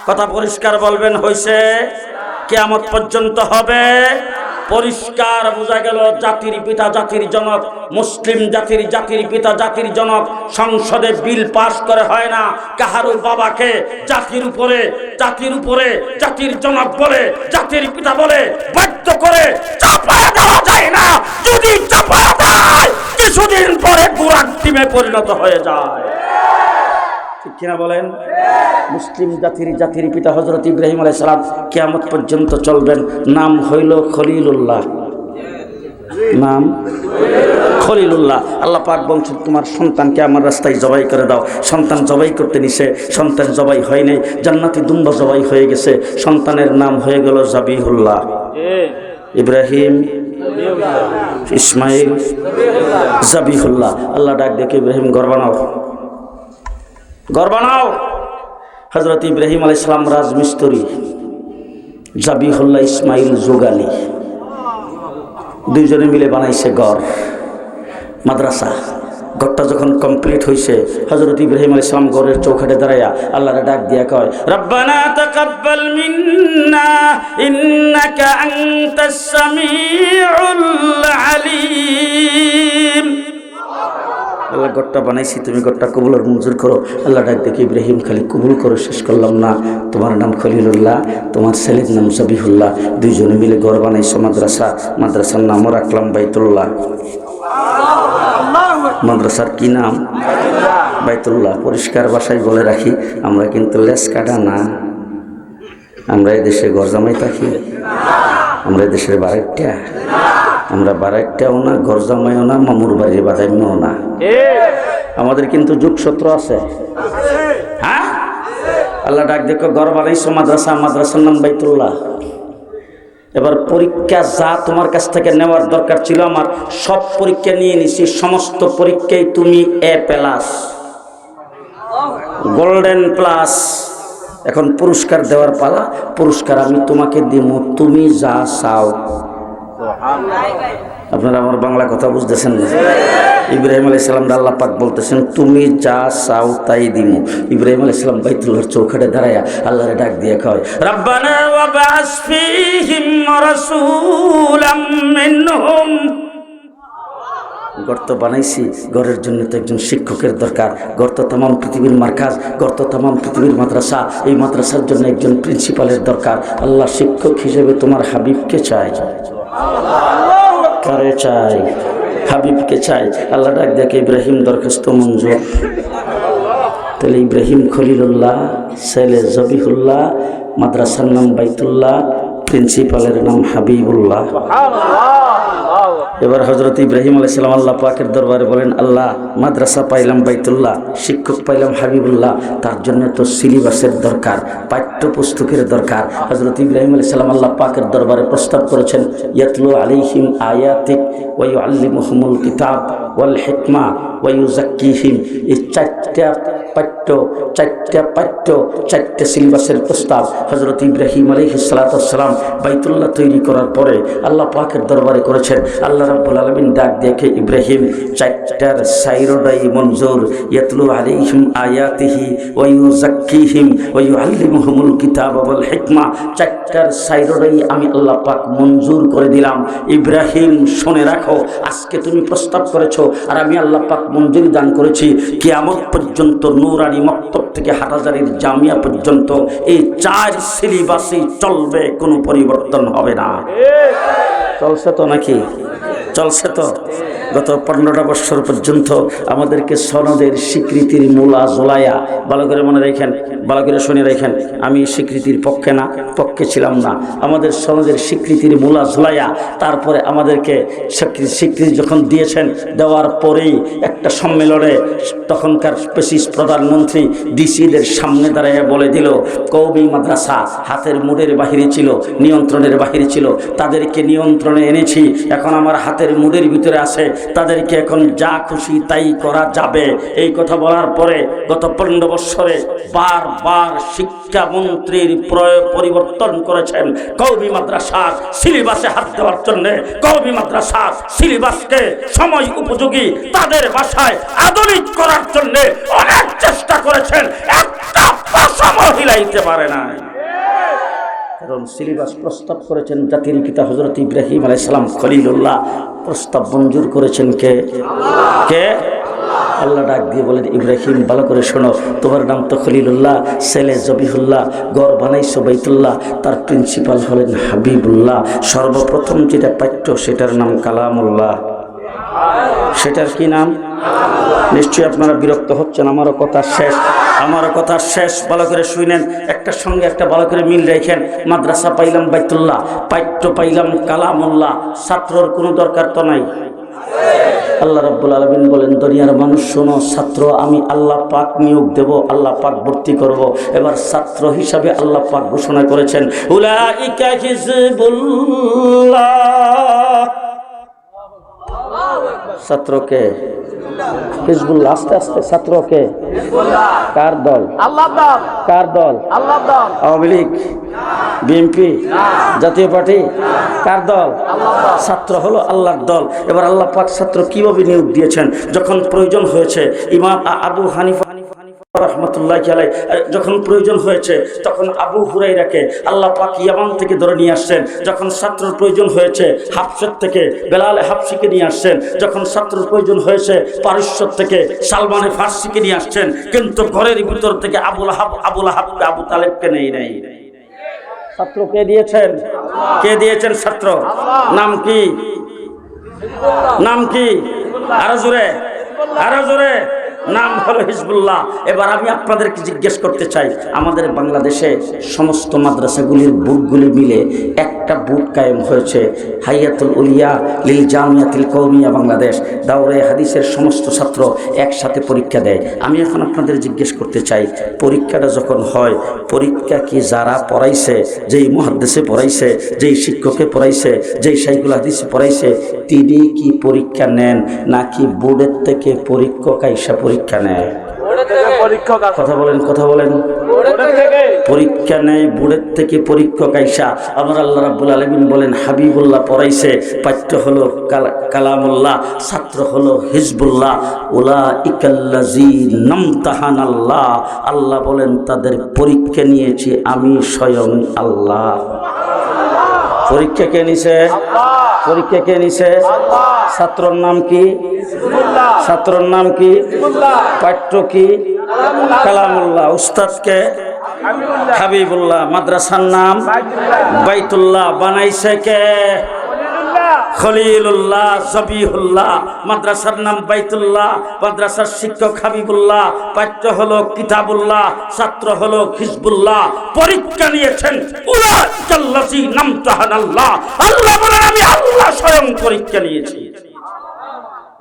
কথা পরিষ্কার বলবেন হয়েছে? কিয়ামত পর্যন্ত হবে। পরিষ্কার বোঝা গেল জাতির পিতা, জাতির জনক, মুসলিম জাতির পিতা, জাতির জনক সংসদে বিল পাস করে হয় না। কাহারও বাবাকে জাতির উপরে জাতির জনক বলে, জাতির পিতা বলে বাধ্য করে চাপায়া দেওয়া যায় না। যদি চাপায়া দেয় কিছুদিন পরে গুড়ার ডিমে পরিণত হয়ে যায়। ঠিক কিনা বলেন? মুসলিম জাতির পিতা হযরত ইব্রাহিম আলাইহিস সালাম কিয়ামত পর্যন্ত চলবেন। নাম হইল খলিলুল্লাহ। নাম খলিলুল্লাহ। আল্লাহ পাক বলছেন, তোমার সন্তানকে আমার রাস্তায় জবাই করে দাও। সন্তান জবাই করতে নিছে, সন্তান জবাই হয় নাই, জান্নাতি দুম্বা জবাই হয়ে গেছে। সন্তানের নাম হয়ে গেল জাবিহুল্লাহ। ইব্রাহিম, ইসমাইল, জাবিহুল্লাহ। আল্লাহ ডাক দেখে ইব্রাহিম ঘর বানাও। হযরত ইব্রাহিম আলাইহিস সালাম রাজমিস্ত্রি, জাবিহুল্লাহ ইসমাইল যোগালী, দুইজনে মিলে বানাইছে ঘর, মাদ্রাসা। ঘরটা যখন কমপ্লিট হয়েছে, হযরত ইব্রাহিম আলাইহিস সালাম ঘরের চৌকাঠে দাঁড়ায়া আল্লাহরে ডাক দিয়া কয়, রব্বানা তাকাব্বাল মিন্না ইন্নাকা আনতাস সামিউল আলিম। আল্লাহ ঘরটা বানাইছি, তুমি ঘরটা কবুল আর মঞ্জুর করো। আল্লাহ ডাক দেখে ইব্রাহিম খালি কবুল করো, শেষ করলাম না। তোমার নাম খলিলুল্লাহ, তোমার ছেলের নাম জাবিহুল্লাহ, দুইজনে মিলে ঘর বানাইছো মাদ্রাসা। মাদ্রাসার নামও রাখলাম বাইতুল্লাহ। মাদ্রাসার কি নাম? বাইতুল্লাহ। পরিষ্কার ভাষায় বলে রাখি, আমরা কিন্তু লেস কাটা না। আমরা এদেশে ঘর জামাই থাকি, আমরা এদেশের বাড়িটা, আমরা বাড়িটাও না, ঘর জামাইও না, মামুর বাড়ির বাদাইও না। আমাদের কিন্তু যোগসূত্র আছে। হ্যাঁ, আল্লাহ ডাক দেখো ঘর বানাইছো মাদ্রাসা, মাদ্রাসার নাম বাইতুল্লাহ। এবার পরীক্ষা যা তোমার কাছ থেকে নেওয়ার দরকার ছিল, আমার সব পরীক্ষা নিয়ে নিছি। সমস্ত পরীক্ষায় তুমি A+, গোল্ডেন প্লাস। এখন পুরস্কার দেওয়ার পালা। পুরস্কার আমি তোমাকে দিব, তুমি যা চাও। আপনারা আমার বাংলা কথা বুঝতেছেন না? ইব্রাহিম আলাইহিস সালাম আল্লাহ পাক বলতেছেন, তুমি যা চাও তাই দিমু। ইব্রাহিম আলাইহিস সালাম বাইতুল্লাহর চৌকাঠে দাঁড়ায়া আল্লাহরে ডাক দিয়ে কয়, রব্বানা ওয়া বা'আস ফীহিম রাসূলাম মিনহুম। ঘর তো বানাইছি, ঘরের জন্য তো একজন শিক্ষকের দরকার। ঘর তো তামাম পৃথিবীর মার্কাজ, ঘর তো তামাম পৃথিবীর মাদ্রাসা। এই মাদ্রাসার জন্য একজন প্রিন্সিপালের দরকার। আল্লাহ শিক্ষক হিসেবে তোমার হাবিবকে চাই। কারে চাই? হাবিবকে চাই। আল্লাহ ডাক দেখে ইব্রাহিম দরখাস্ত মঞ্জুর। তাহলে ইব্রাহিম খলিলুল্লাহ, ছেলে জবিহুল্লাহ, মাদ্রাসার নাম বাইতুল্লাহ, প্রিন্সিপালের নাম হাবিবুল্লাহ। এবার হযরত ইব্রাহিম আলাইহিস সালাম আল্লাহ পাকের দরবারে বলেন, আল্লাহ মাদ্রাসা পাইলাম বাইতুল্লাহ, শিক্ষক পাইলাম হাবিবুল্লাহ, তার জন্য তো সিলেবাসের দরকার, পাঠ্যপুস্তকের দরকার। হযরত ইব্রাহিম আলাইহিস সালাম আল্লাহ পাকের দরবারে প্রস্তাব করেছেন, ইয়াতলু আলাইহিম আয়াতিক ওয়া ইউআল্লিমুহুমুল কিতাব ওয়াল হিকমা ওয়া ইউযাক্কিহিম। এই চারটা সিলেবাসের প্রস্তাব হযরত ইব্রাহিম আলাইহিস সালাতু ওয়াস সালাম বাইতুল্লাহ তৈরি করার পরে আল্লাহ পাকের দরবারে করেছেন। আল্লাহ রাব্বুল আলামিন ডাক দেখে, ইব্রাহিম চারটার সাইরোডাই মঞ্জুর। ইয়াতলু আলাইহিম আয়াতিহি ওয়া ইউযাক্কিহিম ওয়া ইউআল্লিমুহুমুল কিতাব ওয়াল হিকমা। চারটার সাইরোডাই আমি আল্লাহ পাক মঞ্জুর করে দিলাম। ইব্রাহিম শুনে রাখো, আজকে তুমি প্রস্তাব করেছো আর আমি আল্লাহ পাক মঞ্জুরি দান করেছি। কিয়ামত পর্যন্ত নুরানি মক্তব থেকে হাটহাজারীর জামিয়া পর্যন্ত এই 4 সিলেবাসই চলবে, কোনো পরিবর্তন হবে না। চলছে তো নাকি? চলছে তো? গত 15টা বছর পর্যন্ত আমাদেরকে সনদের স্বীকৃতির মূলা জোলাইয়া, ভালো করে মনে রাখেন, ভালো করে শুনে রাখেন, আমি স্বীকৃতির পক্ষে ছিলাম না। আমাদের সনদের স্বীকৃতির মূলা জোলাইয়া, তারপরে আমাদেরকে স্বীকৃতি যখন দিয়েছেন, দেওয়ার পরেই একটা সম্মেলনে তখনকার প্রেসিডেন্ট প্রধানমন্ত্রী ডিসিদের সামনে দাঁড়িয়ে বলে দিল, কওমি মাদ্রাসা হাতের মুঠের বাহিরে ছিল, নিয়ন্ত্রণের বাহিরে ছিল, তাদেরকে নিয়ন্ত্রণে এনেছি, এখন আমার হাতের মুঠের ভিতরে আছে, তাদেরকে এখন যা খুশি তাই করা যাবে। এই কথা বলার পরে গত 15 বছরে বারবার শিক্ষামন্ত্রীর পরিবর্তন করেছেন। কওমি মাদ্রাসার সিলেবাসে হাত দেওয়ার জন্য, কওমি মাদ্রাসার সিলেবাসকে সময় উপযোগী তাদের ভাষায় আধুনিক করার জন্য অনেক চেষ্টা করেছেন, একটা পশমও হিলাইতে পারে না। কারণ সিলেবাস প্রস্তাব করেছেন জাতির পিতা হযরত ইব্রাহিম আলাইহিস সালাম খলিলুল্লাহ। প্রস্তাব মঞ্জুর করেছেন কে? আল্লাহ ডাক দিয়ে বলেন, ইব্রাহিম ভালো করে শোনো, তোমার নাম তো খলিলুল্লাহ, ছেলে জবিহুল্লাহ, ঘর বানাইছো বাইতুল্লাহ, তার প্রিন্সিপাল হলেন হাবিবুল্লাহ। সর্বপ্রথম যেটা পাঠ্য সেটার নাম কালামুল্লাহ। সেটার কি নাম? নিশ্চয়ই আপনারা বিরক্ত হচ্ছেন, আমারও কথা শেষ, ভালো করে শুনেন, একটার সঙ্গে একটা ভালো করে মিল রেখেন। মাদ্রাসা পাইলাম বাইতুল্লাহ, পাঠ্য পাইলাম কালামুল্লাহ, ছাত্রর কোনো দরকার তো নাই। আল্লাহ রাব্বুল আলামিন বলেন, দুনিয়ার মানুষ শোনো, ছাত্র আমি আল্লাহ পাক নিয়োগ দেব, আল্লাহ পাক ভর্তি করব। এবার ছাত্র হিসাবে আল্লাহ পাক ঘোষণা করেছেন, উলাইকা হিজবুল্লাহ। ছাত্রকে হিজবুল্লাহ, আস্তে আস্তে ছাত্রকে কার দল? আল্লাহর দল। কার দল? আল্লাহর দল। আওয়ামী লীগ, বিএনপি, জাতীয় পার্টি, কার দল? ছাত্র হলো আল্লাহর দল। এবার আল্লাহ পাক ছাত্র কিভাবে নিয়োগ দিয়েছেন? যখন প্রয়োজন হয়েছে, ইমাম আবু হানিফা রহমতুল্লাহ আলাইহি যখন প্রয়োজন হয়েছে, তখন আবু হুরাইরাকে আল্লাহ পাক ইয়ামান থেকে ধরে নিয়ে আসছেন। যখন ছাত্রের প্রয়োজন হয়েছে, হাবশার থেকে বেলাল হাবশিকে নিয়ে আসছেন। যখন ছাত্রের প্রয়োজন হয়েছে, পারস্য থেকে সালমানে ফার্সিকে নিয়ে আসছেন। কিন্তু ঘরের ভিতর থেকে আবুল আহাবকে, আবু তালেবকে নেই নাই। ছাত্র কে দিয়েছেন? কে দিয়েছেন ছাত্র? নাম কি? আরো জোরে নাম হলো হিজবুল্লাহ। এবার আমি আপনাদেরকে জিজ্ঞেস করতে চাই, আমাদের বাংলাদেশে সমস্ত মাদ্রাসাগুলির বুটগুলি মিলে একটা বুট কায়েম হয়েছে, হাইয়াতুল উলিয়া লিল জামিয়াতিল কওমিয়া বাংলাদেশ। দাওরে হাদিসের সমস্ত ছাত্র একসাথে পরীক্ষা দেয়। আমি এখন আপনাদের জিজ্ঞেস করতে চাই, পরীক্ষাটা যখন হয়, পরীক্ষা কি যারা পড়াইছে, যেই মুহাদ্দিসে পড়াইছে, যেই শিক্ষকে পড়াইছে, যেই শাইখুল হাদিসে পড়াইছে, তিনি কি পরীক্ষা নেন, নাকি বোর্ডের থেকে পরীক্ষক আইসা পরীক্ষা নেয়? কথা বলেন। পরীক্ষা নেয় বোর্ডের থেকে পরীক্ষক আইসা। আমার আল্লাহ রাব্বুল আলামিন বলেন, হাবিবুল্লাহ পড়াইছে, পাঠ্য হলো কালামুল্লাহ, ছাত্র হলো হিজবুল্লাহ। উলাইকাল্লাযীনা ইমতাহানাল্লাহ, আল্লাহ বলেন তাদের পরীক্ষা নিয়েছি আমি স্বয়ং আল্লাহ। পরীক্ষা কে নিছে? ছাত্রর নাম কি? পাঠ্য কি? কালামুল্লাহ। উস্তাদ কে? হাবিবুল্লাহ। মাদ্রাসার নাম বাইতুল্লাহ। বানাইছে কে? খলিলুল্লাহ, জবিহুল্লাহ। মাদ্রাসার নাম বাইতুল্লাহ, মাদ্রাসার শিক্ষক হাবিবুল্লাহ, পাঠ্য হলো কিতাবুল্লাহ, ছাত্র হলো হিজবুল্লাহ। পরীক্ষা নিয়েছেন উলাইকাল্লাযীনা ইমতাহানাল্লাহ। আল্লাহ বলেন আমি আল্লাহ স্বয়ং পরীক্ষা নিয়েছি।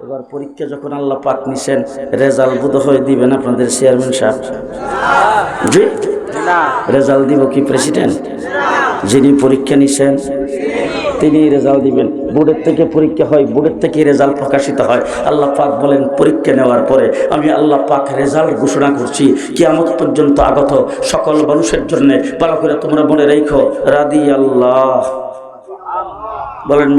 এবার পরীক্ষা যখন আল্লাহ পাক নিছেন, রেজাল্ট বোধহয় দিবেন আপনাদের চেয়ারম্যান সাহেব। জি না, রেজাল্ট দিব কি প্রেসিডেন্ট? যিনি পরীক্ষা নিছেন তিনি রেজাল্ট দিবেন। বোর্ডের থেকে পরীক্ষা হয়, বোর্ডের থেকে রেজাল্ট প্রকাশিত হয়। আল্লাহ পাক বলেন, পরীক্ষা নেওয়ার পরে আমি আল্লাহ পাক রেজাল্ট ঘোষণা করছি কিয়ামত পর্যন্ত আগত সকল মানুষের জন্য। ভালো করে তোমরা মনে রেখো, রাদিয়াল্লাহ। বলেন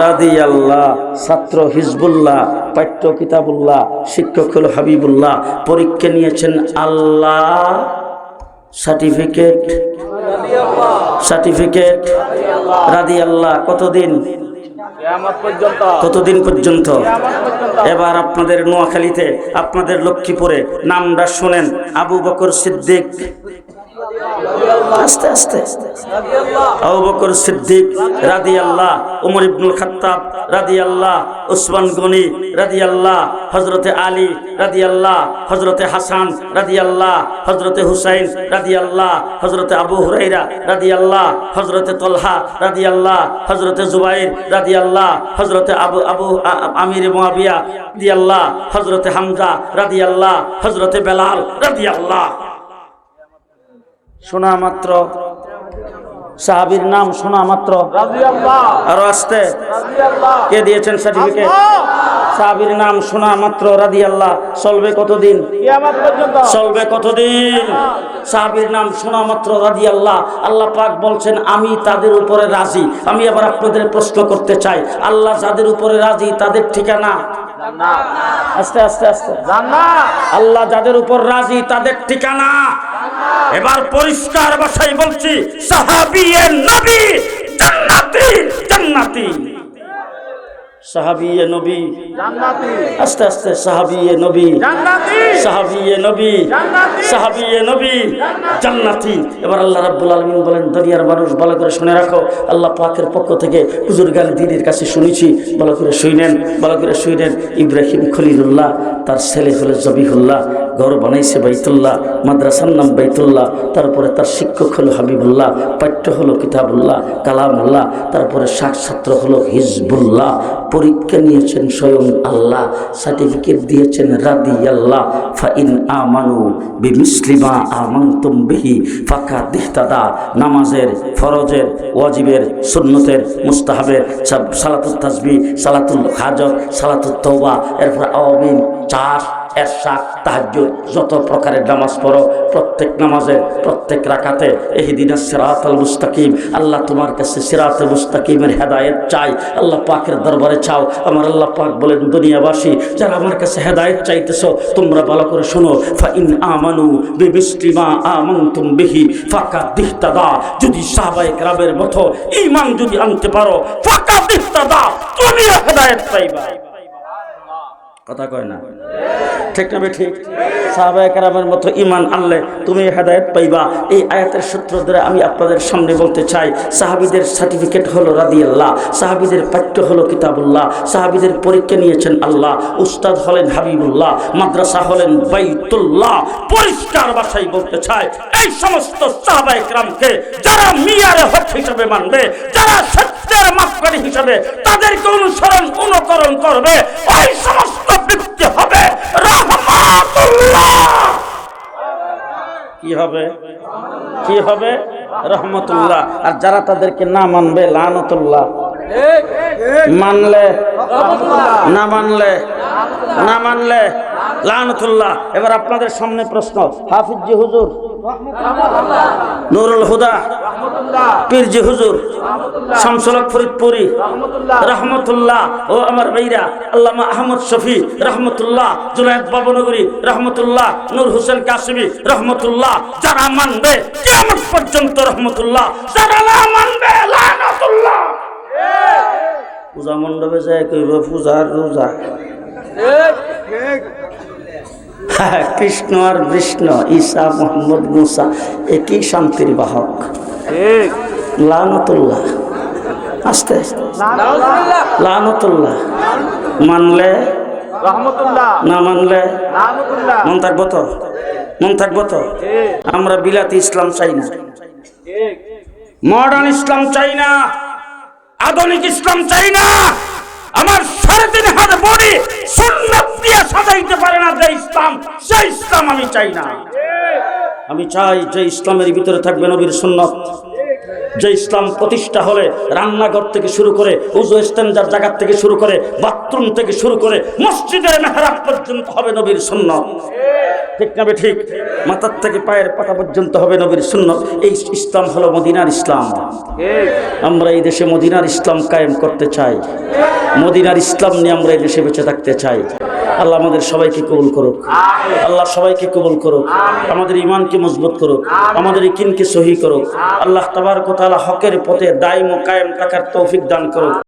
রাদিয়াল্লাহ। ছাত্র হিজবুল্লাহ, পাঠ্য কিতাবুল্লাহ, শিক্ষক হলো হাবিবুল্লাহ। পরীক্ষা নিয়েছেন আল্লাহ, সার্টিফিকেট রাদিয়াল্লাহ। কতদিন পর্যন্ত? এবার আপনাদের নোয়াখালীতে, আপনাদের লক্ষ্মীপুরে নামটা শুনেন, আবু বকর সিদ্দিক আস্তে আস্তে। আবু বকর সিদ্দিক রাদিয়াল্লাহ, ওমর ইবনুল খাত্তাব রাদিয়াল্লাহ, উসমান গনি রাদিয়াল্লাহ, হযরতে আলী রাদিয়াল্লাহ, হযরতে হাসান রাদিয়াল্লাহ, হযরতে হুসাইন রাদিয়াল্লাহ, হযরতে আবু হুরায়রা রাদিয়াল্লাহ, হযরতে তলহা রাদিয়াল্লাহ, হযরতে জুবাইর রাদিয়াল্লাহ, হযরতে আবু আমির মুয়াবিয়া রাদিয়াল্লাহ, হযরতে হামজা রাদিয়াল্লাহ, হযরতে বেলাল রাদিয়াল্লাহ। শোনা মাত্র সাহাবীর নাম শোনা মাত্র রাদিয়াল্লাহ, আরো আসতে রাদিয়াল্লাহ, কে দিয়েছেন সার্টিফিকেট? সাহাবীর নাম শোনা মাত্র রাদিয়াল্লাহ। চলবে কতদিন? কিয়ামত পর্যন্ত। চলবে কতদিন? সাহাবীর নাম শোনা মাত্র রাদিয়াল্লাহ। আল্লাহ পাক বলছেন আমি তাদের উপরে রাজি। আমি আবার আপনাদের প্রশ্ন করতে চাই, আল্লাহ যাদের উপরে রাজি তাদের ঠিকানা জান্নাত। আস্তে আস্তে আস্তে, জান্নাত। আল্লাহ যাদের উপর রাজি তাদের ঠিকানা জান্নাত। এবার পরিষ্কার ভাষায় বলছি, সাহাবীয়ে নবী জান্নাতি, জান্নাতি। সাহাবীয়ে নবী জান্নাতি। আস্তে আস্তে, সাহাবীয়ে নবী জান্নাতি, সাহাবীয়ে নবী জান্নাতি, সাহাবীয়ে নবী জান্নাতি। এবার আল্লাহ রাব্বুল আলামিন বলেন, দুনিয়ার মানুষ ভালো করে শুনে রাখো, আল্লাহ পাকের পক্ষ থেকে হুজুর গান দিনের কাছে শুনেছি, ভালো করে শুনেন, ভালো করে শুনেন। ইব্রাহিম খলিলুল্লাহ, তার ছেলে হলো জবিহুল্লাহ, ঘর বানাইছে বাইতুল্লাহ, মাদ্রাসার নাম বাইতুল্লাহ, তারপরে তার শিক্ষক হলো হাবিবুল্লাহ, পাঠ্য হলো কিতাবুল্লাহ, কালামুল্লাহ, তারপরে ছাত্র হলো হিজবুল্লাহ। পরীক্ষা নিয়েছেন স্বয়ং আল্লাহ, সার্টিফিকেট দিয়েছেন রাদিয়াল্লাহ। ফাইন আমানু বিমিসলি মা আমানতুম বিহি ফাকাদ ইহতাদা। নামাজের, ফরজের, ওয়াজিবের, সুন্নতের, মুস্তাহাবের, সালাতুত তাসবিহ, সালাতুল হাজত, সালাতুত তওবা, এরপর আওয়াবিন, চার, এরশাদ, তাহাজ্জুদ, যত প্রকারের নামাজ পড়ো, প্রত্যেক নামাজের প্রত্যেক রাকাতে ইহদিনাস সিরাতাল মুস্তাকিম, আল্লাহ তোমার কাছে সিরাতুল মুস্তাকিমের হেদায়েত চাই। আল্লাহ পাকের দরবারে চাও। আমার আল্লাহ পাক বলেন, দুনিয়াবাসী যারা আমার কাছে হেদায়েত চাইতেছো, তোমরা ভালো করে শোনো। ফাইন আমানু বিমিসলি মা আমানতুম বিহি ফাকাদ ইহতাদা। যদি সাহাবায়ে কেরামের মতো ঈমান যদি আনতে পারো, ফাকাদ ইহতাদা, তুমিও হেদায়েত পাইবা। কথা কয় না, ঠিক না? ঠিক। সাহাবায়ে কেরামের মতো ঈমান আনলে তুমি হেদায়েত পাইবা। এই আয়াতের সূত্র ধরে আমি আপনাদের সামনে বলতে চাই, সাহাবীদের সার্টিফিকেট হলো রাদিয়াল্লাহ, সাহাবীদের পাঠ্য হলো কিতাবুল্লাহ, সাহাবীদের পরীক্ষা নিয়েছেন আল্লাহ, উস্তাদ হলেন হাবিবুল্লাহ, মাদ্রাসা হলেন বাইতুল্লাহ। পরিষ্কার ভাষায় বলতে চাই, এই সমস্ত সাহাবায়ে কেরামকে যারা মিয়ারে হক হিসেবে মানবে, যারা সত্যের মাপকাঠি হিসেবে তাদেরকে অনুকরণ করবে, ওই সমস্ত ব্যক্তি হবে রাহমাতুল্লাহ। কি হবে? কি হবে? রহমতুল্লাহ। আর যারা তাদেরকে না মানবে লানতুল্লাহ। মানলে না মানলে না মানলে লানতুল্লাহ। এবার আপনাদের সামনে প্রশ্ন, হাফিজ জি হুজুর, নুরুল হুদা, পীর জি হুজুর, শামসুল হক ফরিদপুরি রহমতুল্লাহ, ও আমার ভাইরা আল্লামা আহমদ শফি রহমতুল্লাহ, জুনায়েদ বাবনগরী রহমতুল্লাহ, নূর হোসেন কাসিমি রহমতুল্লাহ, যারা মানবে কিয়ামত পর্যন্ত রহমতুল্লাহ, যারা না মানবে লানতুল্লাহ। পূজা মণ্ডপে যায় কইব পূজার রোজা। কৃষ্ণ আর বিষ্ণু, ঈসা, মোহাম্মদ, মুসা একই শান্তির বাহক। লানতুল্লাহ। আস্তে লানতুল্লাহ। মানলে রহমতুল্লাহ, না মানলে লানতুল্লাহ। মন থাকবো তো? মন থাকবো তো? আমরা বিলাতি ইসলাম চাই না, মডার্ন ইসলাম চাই না, আধুনিক ইসলাম চাই না। আমার 3.5 হাত বডি সুন্নাত দিয়ে সাজাইতে পারে না যে ইসলাম, সেই ইসলাম আমি চাই না। আমি চাই যে ইসলামের ভিতরে থাকবে নবীর সুন্নাত, যে ইসলাম প্রতিষ্ঠা হলে রান্নাঘর থেকে শুরু করে, উযু ইস্তেঞ্জার জায়গা থেকে শুরু করে, বাথরুম থেকে শুরু করে, মসজিদের মেহরাব পর্যন্ত হবে নবীর সুন্নাত। ঠিক না? ঠিক। মাথার থেকে পায়ের পাতা পর্যন্ত হবে নবীর সুন্নাত। এই ইসলাম হলো মদিনার ইসলাম। আমরা এই দেশে মদিনার ইসলাম কায়েম করতে চাই, মদিনার ইসলাম নিয়ে আমরা এই দেশে বেঁচে থাকতে চাই। আল্লাহ আমাদের সবাইকে কবুল করুক, আল্লাহ সবাইকে কবুল করুক, আমাদের ঈমানকে মজবুত করুক, আমাদের ইয়াকিনকে সহি করুক। আল্লাহ তাবারক ওয়া তাআলা হকের পথে দাইম ও কায়েম থাকার তৌফিক দান করুক।